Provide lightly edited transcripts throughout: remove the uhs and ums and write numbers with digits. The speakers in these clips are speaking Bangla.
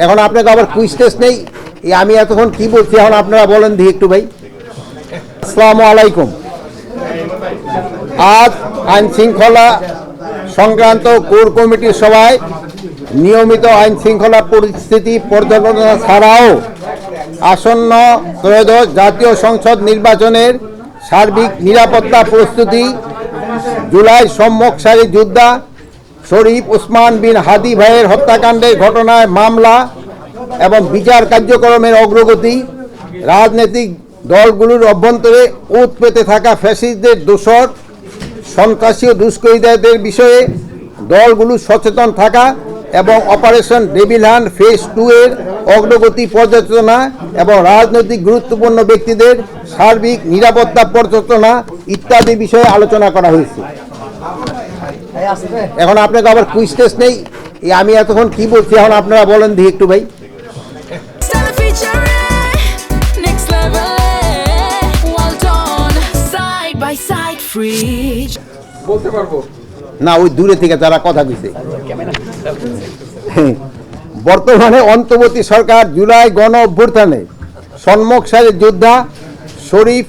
এখন আপনাকে আবার কুইজ টেস্ট নেই, আমি এতক্ষণ কি বলছি এখন আপনারা বলেন দিই একটু ভাই। আসসালামু আলাইকুম। আজ আইন শৃঙ্খলা সংক্রান্ত কোর কমিটির সভায় নিয়মিত আইন শৃঙ্খলা পরিস্থিতি পর্যালোচনা ছাড়াও আসন্ন ত্রয়োদশ জাতীয় সংসদ নির্বাচনের সার্বিক নিরাপত্তা প্রস্তুতি, জুলাই সম্মুখ সারি যোদ্ধা শরীফ ওসমান বিন হাদি ভাইয়ের হত্যাকাণ্ডের ঘটনায় মামলা এবং বিচার কার্যক্রমের অগ্রগতি, রাজনৈতিক দলগুলোর অভ্যন্তরে উৎ পেতে থাকা ফ্যাসিস্টদের দোসর, সন্ত্রাসী ও দুষ্কৃতীদের বিষয়ে দলগুলো সচেতন থাকা এবং অপারেশন ডেভিল হান্ট ফেজ 2 এর অগ্রগতি পর্যালোচনা এবং রাজনৈতিক গুরুত্বপূর্ণ ব্যক্তিদের সার্বিক নিরাপত্তা পর্যালোচনা ইত্যাদি বিষয়ে আলোচনা করা হয়েছে। এখন আপনাকে আবার কুইজ টেস্ট নেই, আমি এতক্ষণ কি বলছি এখন আপনারা বলেন দিই একটু ভাই। বলতে পারবো না, ওই দূরে থেকে যারা কথা কইছে। বর্তমানে অন্তর্বর্তী সরকার জুলাই গণ অভ্যুত্থানে সম্মুখ সারির যোদ্ধা শরীফ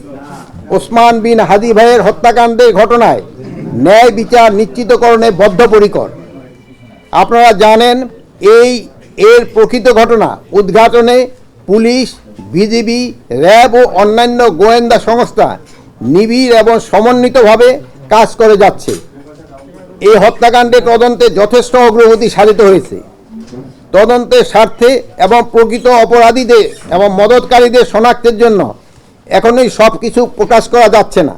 ওসমান বিন হাদি ভাইয়ের হত্যাকাণ্ডের ঘটনায় ন্যায় বিচার নিশ্চিতকরণে বদ্ধপরিকর। আপনারা জানেন এর প্রকৃত ঘটনা উদ্ঘাটনে পুলিশ, বিজিবি, র্যাব ও অন্যান্য গোয়েন্দা সংস্থা নিবিড় এবং সমন্বিতভাবে কাজ করে যাচ্ছে। এই হত্যাকাণ্ডের তদন্তে যথেষ্ট অগ্রগতি সাধিত হয়েছে। তদন্তের স্বার্থে এবং প্রকৃত অপরাধীদের এবং মদতকারীদের শনাক্তের জন্য এখনই সব কিছু প্রকাশ করা যাচ্ছে না।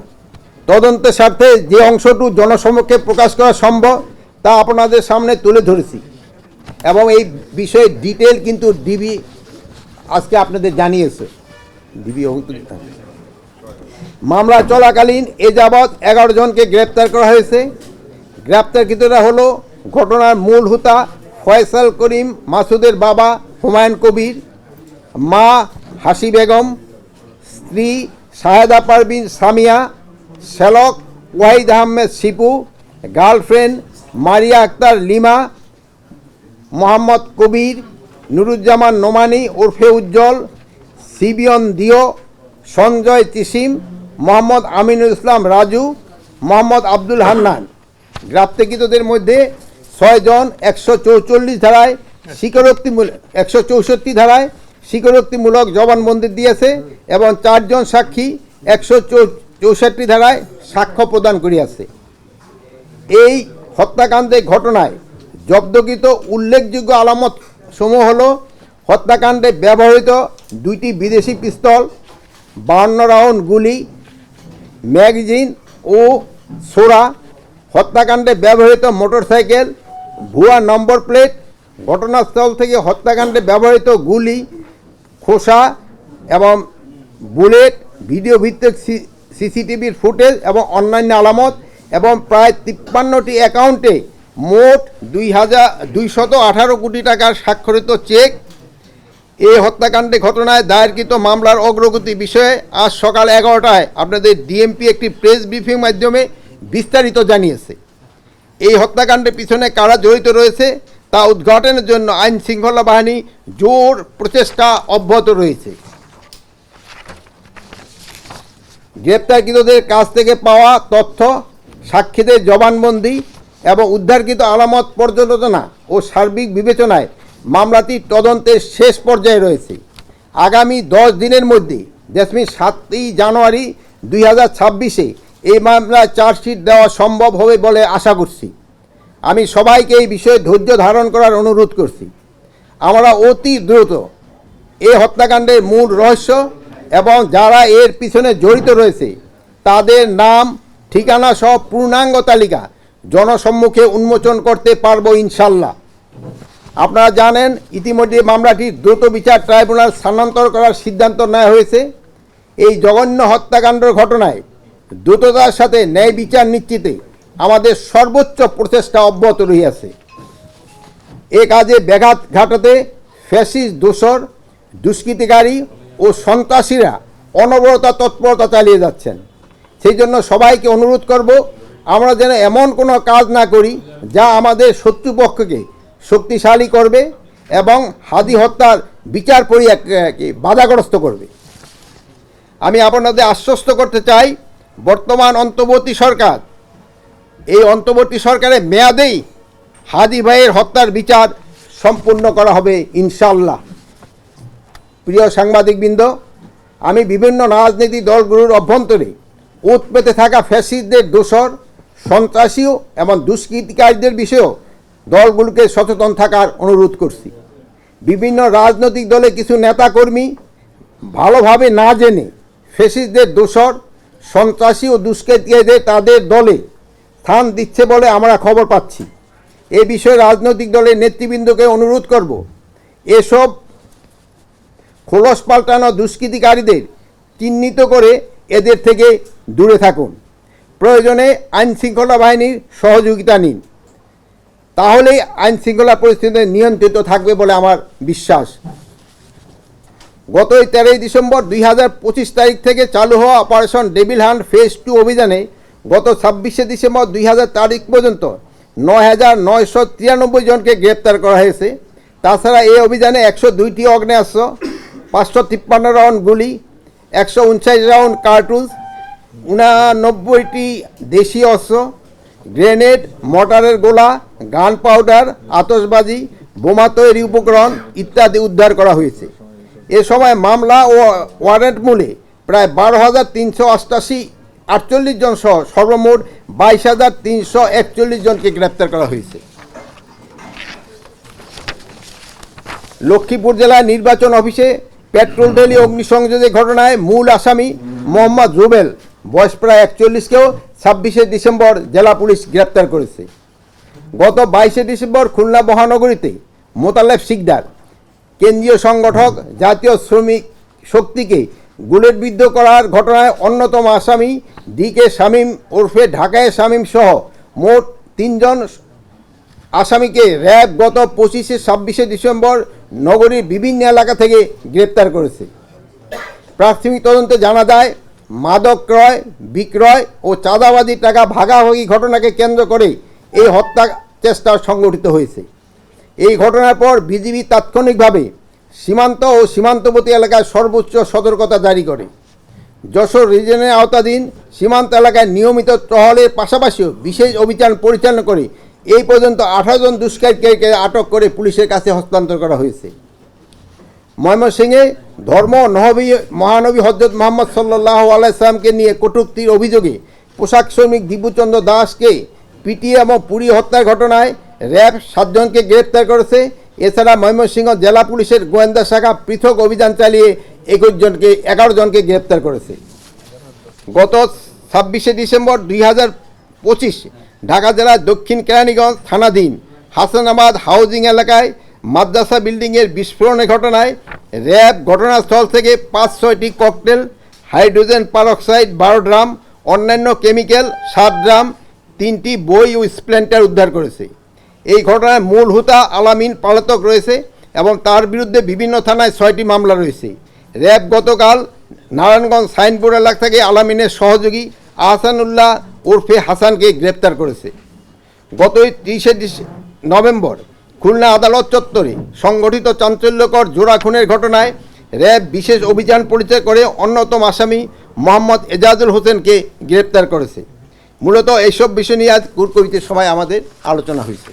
তদন্তের স্বার্থে যে অংশটুকু জনসমক্ষে প্রকাশ করা সম্ভব তা আপনাদের সামনে তুলে ধরেছি এবং এই বিষয়ে ডিটেল কিন্তু ডিবি আজকে আপনাদের জানিয়েছে। ডিবি মামলা চলাকালীন এ যাবৎ 11 জনকে গ্রেপ্তার করা হয়েছে। গ্রেপ্তারকৃতরা হলো ঘটনার মূল হোতা ফয়সাল করিম মাসুদের বাবা হুমায়ুন কবির, মা হাসি বেগম, স্ত্রী শাহেদা পারভিন সামিয়া, শ্যালক ওয়াহিদ আহমেদ শিপু, গার্লফ্রেন্ড মারিয়া আক্তার লিমা, মোহাম্মদ কবির, নুরুজ্জামান নোমানি ওরফে উজ্জ্বল, সিবিয়ন দিও, সঞ্জয় তিসিম, মোহাম্মদ আমিনুল ইসলাম রাজু, মোহাম্মদ আব্দুল হান্নান। গ্রেপ্তারকৃতদের মধ্যে 6 জন 144 ধারায় স্বীকারোক্তিমূলক 164 ধারায় স্বীকারোক্তিমূলক জবানবন্দি দিয়েছে এবং 4 জন সাক্ষী 164 ধারায় সাক্ষ্য প্রদান করিয়াছে। এই হত্যাকাণ্ডের ঘটনায় জব্দকৃত উল্লেখযোগ্য আলামত সমূহ হল হত্যাকাণ্ডে ব্যবহৃত 2টি বিদেশি পিস্তল, 52 রাউন্ড গুলি, ম্যাগাজিন ও ছোরা, হত্যাকাণ্ডে ব্যবহৃত মোটরসাইকেল, ভুয়া নম্বর প্লেট, ঘটনাস্থল থেকে হত্যাকাণ্ডে ব্যবহৃত গুলি, খোসা এবং বুলেট, ভিডিও ভিত্তিক সিসিটিভির ফুটেজ এবং অন্যান্য আলামত এবং প্রায় 53টি অ্যাকাউন্টে মোট 218 কোটি টাকার স্বাক্ষরিত চেক। এই হত্যাকাণ্ডের ঘটনায় দায়েরকৃত মামলার অগ্রগতি বিষয়ে আজ সকাল 11টায় আপনাদের ডিএমপি একটি প্রেস ব্রিফিং মাধ্যমে বিস্তারিত জানিয়েছে। এই হত্যাকাণ্ডের পিছনে কারা জড়িত রয়েছে তা উদ্ঘাটনের জন্য আইন শৃঙ্খলা বাহিনী জোর প্রচেষ্টা অব্যাহত রয়েছে। গ্রেপ্তারকৃতদের কাছ থেকে পাওয়া তথ্য, সাক্ষীদের জবানবন্দি এবং উদ্ধারকৃত আলামত পর্যালোচনা ও সার্বিক বিবেচনায় মামলাটি তদন্তের শেষ পর্যায়ে রয়েছে। আগামী 10 দিনের মধ্যে 7ই জানুয়ারি 2026 এই মামলায় চার্জশিট দেওয়া সম্ভব হবে বলে আশা করছি। আমি সবাইকে এই বিষয়ে ধৈর্য ধারণ করার অনুরোধ করছি। আমরা অতি দ্রুত এই হত্যাকাণ্ডের মূল রহস্য এবং যারা এর পিছনে জড়িত রয়েছে তাদের নাম, ঠিকানা সহ পূর্ণাঙ্গ তালিকা জনসম্মুখে উন্মোচন করতে পারব ইনশাল্লাহ। আপনারা জানেন ইতিমধ্যে মামলাটি দ্রুত বিচার ট্রাইব্যুনাল স্থানান্তর করার সিদ্ধান্ত নেওয়া হয়েছে। এই জঘন্য হত্যাকাণ্ডের ঘটনায় দ্রুততার সাথে ন্যায় বিচার নিশ্চিতে আমাদের সর্বোচ্চ প্রচেষ্টা অব্যাহত রহিয়াছে। এ কাজে ব্যাঘাত ঘটাতে ফ্যাসিস্ট দোসর, দুষ্কৃতিকারী ও সন্ত্রাসীরা অনবরত তৎপরতা চালিয়ে যাচ্ছেন। সেই জন্য সবাইকে অনুরোধ করব আমরা যেন এমন কোনো কাজ না করি যা আমাদের শত্রুপক্ষকে শক্তিশালী করবে এবং হাদি হত্যার বিচার প্রক্রিয়াকে বাধাগ্রস্ত করবে। আমি আপনাদের আশ্বস্ত করতে চাই, বর্তমান অন্তর্বর্তী সরকার, এই অন্তর্বর্তী সরকারের মেয়াদেই হাদি ভাইয়ের হত্যার বিচার সম্পূর্ণ করা হবে ইনশাআল্লাহ। প্রিয় সাংবাদিকবৃন্দ, আমি বিভিন্ন রাজনৈতিক দলগুলোর অভ্যন্তরে ওত পেতে থাকা ফ্যাসিস্টদের দোসর, সন্ত্রাসী এবং দুষ্কৃতিকারীদের বিষয়েও দলগুলোকে সচেতন থাকার অনুরোধ করছি। বিভিন্ন রাজনৈতিক দলে কিছু নেতাকর্মী ভালোভাবে না জেনে ফ্যাসিস্টদের দোসর, সন্ত্রাসী ও দুষ্কৃতিকারীদের তাদের দলে স্থান দিচ্ছে বলে আমরা খবর পাচ্ছি। এ বিষয়ে রাজনৈতিক দলের নেতৃবৃন্দকে অনুরোধ করব, এসব খোলস পাল্টানো দুষ্কৃতিকারীদের চিহ্নিত করে এদের থেকে দূরে থাকুন। প্রয়োজনে আইনশৃঙ্খলা বাহিনীর সহযোগিতা নিন, তাহলেই আইনশৃঙ্খলা পরিস্থিতি নিয়ন্ত্রিত থাকবে বলে আমার বিশ্বাস। গত 13 ডিসেম্বর 2025 তারিখ থেকে চালু হওয়া অপারেশন ডেভিল হান্ট ফেজ 2 অভিযানে গত 26 ডিসেম্বর 2000 তারিখ পর্যন্ত 9,993 জনকে গ্রেপ্তার করা হয়েছে। তাছাড়া এই অভিযানে 102টি আগ্নেয়াস্ত্র, 553 রাউন্ড গুলি, 159 রাউন্ড কার্টুজ, 89টি দেশীয় অস্ত্র, গ্রেনেড, মর্টারের গোলা, গান পাউডার, আতশবাজি, বোমা তৈরি উপকরণ ইত্যাদি উদ্ধার করা হয়েছে। এ সময় মামলা ও ওয়ারেন্ট মূলে প্রায় 12,348 জন সহ সর্বমোট 22,341 জনকে গ্রেপ্তার করা হয়েছে। লক্ষ্মীপুর জেলার নির্বাচন অফিসে পেট্রোল ঢেলে অগ্নিসংযোগের ঘটনায় মূল আসামি মোহাম্মদ রুবেল, বয়স প্রায় 41কেও 26 ডিসেম্বর জেলা পুলিশ গ্রেপ্তার করেছে। গত 22 ডিসেম্বর খুলনা মহানগরীতে মোতালেব শিকদার, কেন্দ্রীয় সংগঠক জাতীয় শ্রমিক শক্তিকে বুলেটবিদ্ধ করার ঘটনায় অন্যতম আসামি DK শামীম ওরফে ঢাকায় শামীম সহ মোট 3 জন আসামিকে র্যাব গত 25-26 ডিসেম্বর নগরীর বিভিন্ন এলাকা থেকে গ্রেপ্তার করেছে। প্রাথমিক তদন্তে জানা যায়, মাদক ক্রয়, বিক্রয় ও চাঁদাবাজির টাকা ভাগাভাগি ঘটনাকে কেন্দ্র করে এই হত্যা চেষ্টা সংগঠিত হয়েছে। এই ঘটনার পর বিজিবি তাৎক্ষণিকভাবে সীমান্ত ও সীমান্তবর্তী এলাকায় সর্বোচ্চ সতর্কতা জারি করে। যশোর রিজনের আওতাধীন সীমান্ত এলাকায় নিয়মিত টহলের পাশাপাশিও বিশেষ অভিযান পরিচালনা করে এই পর্যন্ত 18 জন দুষ্কৃতিকারীকে আটক করে পুলিশের কাছে হস্তান্তর করা হয়েছে। ময়মনসিংহে ধর্ম মহানবী হযরত মুহাম্মদ সাল্লাল্লাহু আলাইহি সাল্লামকে নিয়ে কটূক্তির অভিযোগে পোশাক শ্রমিক দিব্যচন্দ্র দাসকে পিটিয়ে এবং পুড়িয়ে হত্যার ঘটনায় র্যাব 7 জনকে গ্রেপ্তার করেছে। এছাড়া ময়মনসিংহ জেলা পুলিশের গোয়েন্দা শাখা পৃথক অভিযান চালিয়ে 11 জনকে গ্রেপ্তার করেছে। গত 26 ডিসেম্বর 2025 ঢাকা জেলার দক্ষিণ কেরানীগঞ্জ থানাধীন হাসানাবাদ হাউজিং এলাকায় মাদ্রাসা বিল্ডিংয়ের বিস্ফোরণের ঘটনায় র্যাব ঘটনাস্থল থেকে 5-6টি ককটেল, হাইড্রোজেন পারক্সাইড 12 ড্রাম, অন্যান্য কেমিক্যাল 7 ড্রাম, 3টি বই ও স্প্লেন্টার উদ্ধার করেছে। এই ঘটনায় মূল হোতা আলামিন পলাতক রয়েছে এবং তার বিরুদ্ধে বিভিন্ন থানায় 6টি মামলা রয়েছে। র্যাব গতকাল নারায়ণগঞ্জ সাইনবোর্ড এলাকা থেকে আলামিনের সহযোগী আহসানুল্লাহ ওরফে হাসানকে গ্রেপ্তার করেছে। গত 30 নভেম্বর খুলনা আদালত চত্বরে সংগঠিত চাঞ্চল্যকর জোড়া খুনের ঘটনায় র্যাব বিশেষ অভিযান পরিচালনা করে অন্যতম আসামি মোহাম্মদ এজাজুল হোসেনকে গ্রেপ্তার করেছে। মূলত এইসব বিষয় নিয়ে আজ কুরকুরিতে সময় আমাদের আলোচনা হয়েছে।